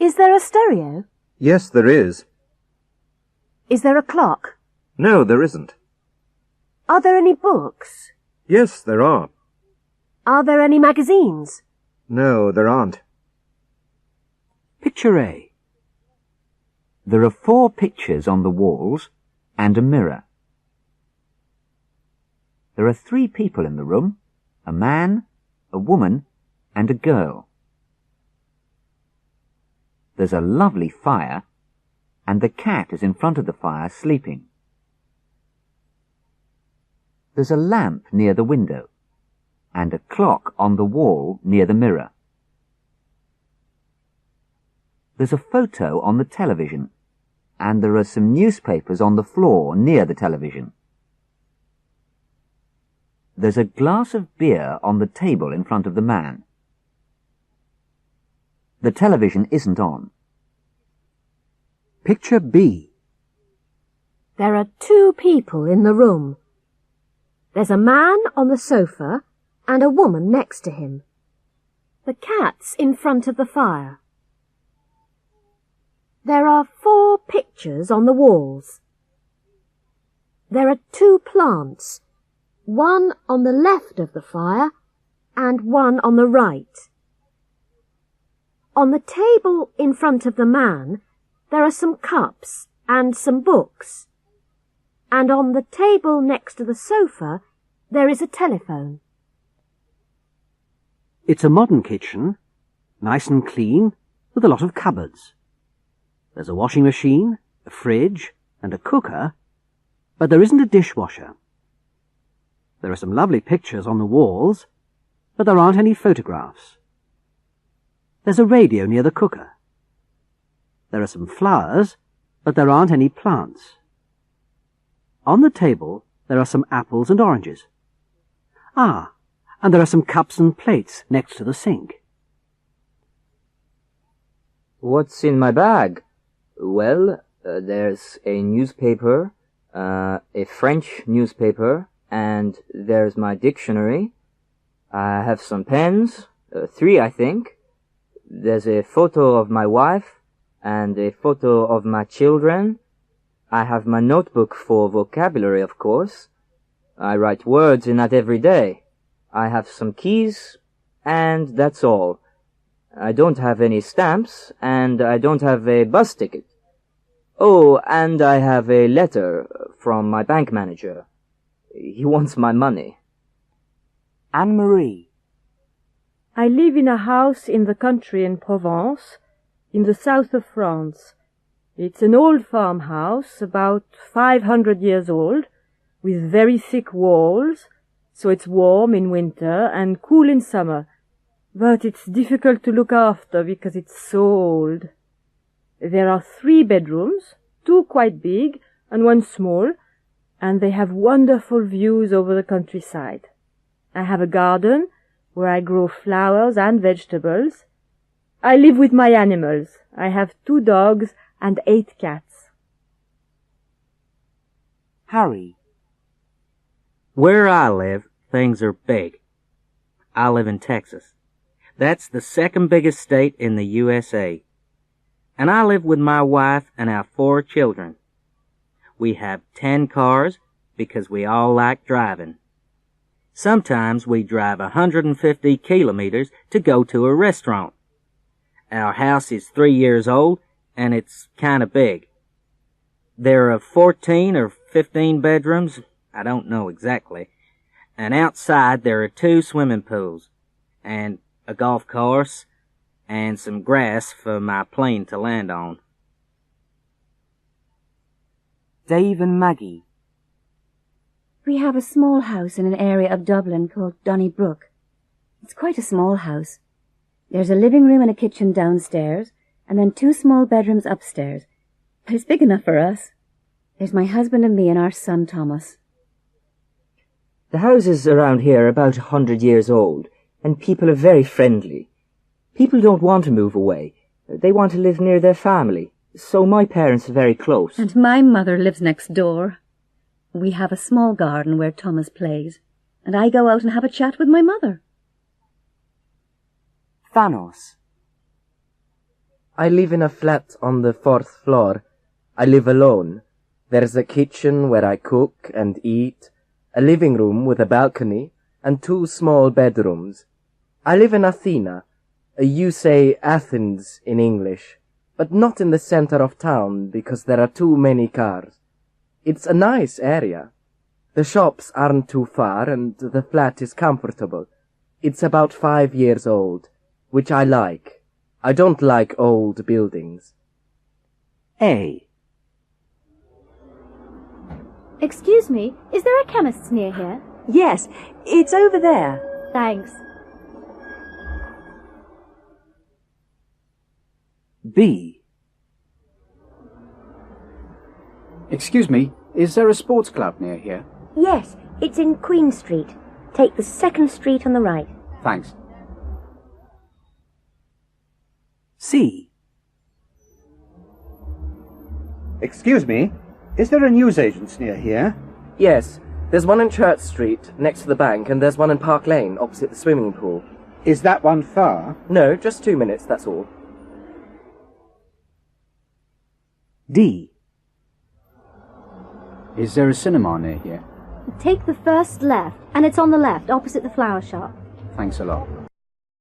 Is there a stereo? Yes, there is. Is there a clock? No, there isn't. Are there any books? Yes, there are. Are there any magazines? No, there aren't. Picture A. There are 4 pictures on the walls and a mirror. There are 3 people in the room, a man, a woman, and a girl. There's a lovely fire, and the cat is in front of the fire sleeping. There's a lamp near the window, and a clock on the wall near the mirror. There's a photo on the television, and there are some newspapers on the floor near the television. There's a glass of beer on the table in front of the man. The television isn't on. Picture B. There are 2 people in the room. There's a man on the sofa and a woman next to him. The cat's in front of the fire. There are 4 pictures on the walls. There are 2 plants, one on the left of the fire and one on the right. On the table in front of the man, there are some cups and some books. And on the table next to the sofa, there is a telephone. It's a modern kitchen, nice and clean, with a lot of cupboards. There's a washing machine, a fridge, and a cooker, but there isn't a dishwasher. There are some lovely pictures on the walls, but there aren't any photographs. There's a radio near the cooker. There are some flowers, but there aren't any plants. On the table, there are some apples and oranges. Ah, and there are some cups and plates next to the sink. What's in my bag? Well, there's a newspaper, a French newspaper, and there's my dictionary. I have some pens, 3 I think. There's a photo of my wife and a photo of my children. I have my notebook for vocabulary, of course. I write words in that every day. I have some keys, and that's all. I don't have any stamps, and I don't have a bus ticket. Oh, and I have a letter from my bank manager. He wants my money. Anne-Marie. I live in a house in the country in Provence, in the south of France. It's an old farmhouse, about 500 years old, with very thick walls, so it's warm in winter and cool in summer. But it's difficult to look after because it's so old. There are 3 bedrooms, 2 quite big and 1 small, and they have wonderful views over the countryside. I have a garden where I grow flowers and vegetables. I live with my animals. I have 2 dogs and 8 cats. Harry. Where I live, things are big. I live in Texas. That's the 2nd biggest state in the USA. And I live with my wife and our 4 children. We have 10 cars because we all like driving. Sometimes we drive 150 kilometers to go to a restaurant. Our house is 3 years old, and it's kind of big. There are 14 or 15 bedrooms, I don't know exactly, and outside there are 2 swimming pools, and a golf course, and some grass for my plane to land on. Dave and Maggie. We have a small house in an area of Dublin called Donnybrook. It's quite a small house. There's a living room and a kitchen downstairs, and then 2 small bedrooms upstairs. But it's big enough for us. There's my husband and me and our son Thomas. The houses around here are about 100 years old, and people are very friendly. People don't want to move away. They want to live near their family, so my parents are very close. And my mother lives next door. We have a small garden where Thomas plays, and I go out and have a chat with my mother. Thanos. I live in a flat on the 4th floor. I live alone. There's a kitchen where I cook and eat, a living room with a balcony, and 2 small bedrooms. I live in Athena. You say Athens in English, but not in the center of town because there are too many cars. It's a nice area. The shops aren't too far and the flat is comfortable. It's about 5 years old, which I like. I don't like old buildings. A. Excuse me, is there a chemist near here? Yes, it's over there. Thanks. B. Excuse me, is there a sports club near here? Yes, it's in Queen Street. Take the 2nd street on the right. Thanks. C. Excuse me, is there a newsagent's near here? Yes, there's one in Church Street, next to the bank, and there's one in Park Lane, opposite the swimming pool. Is that one far? No, just 2 minutes, that's all. D. Is there a cinema near here? Take the first left, and it's on the left, opposite the flower shop. Thanks a lot.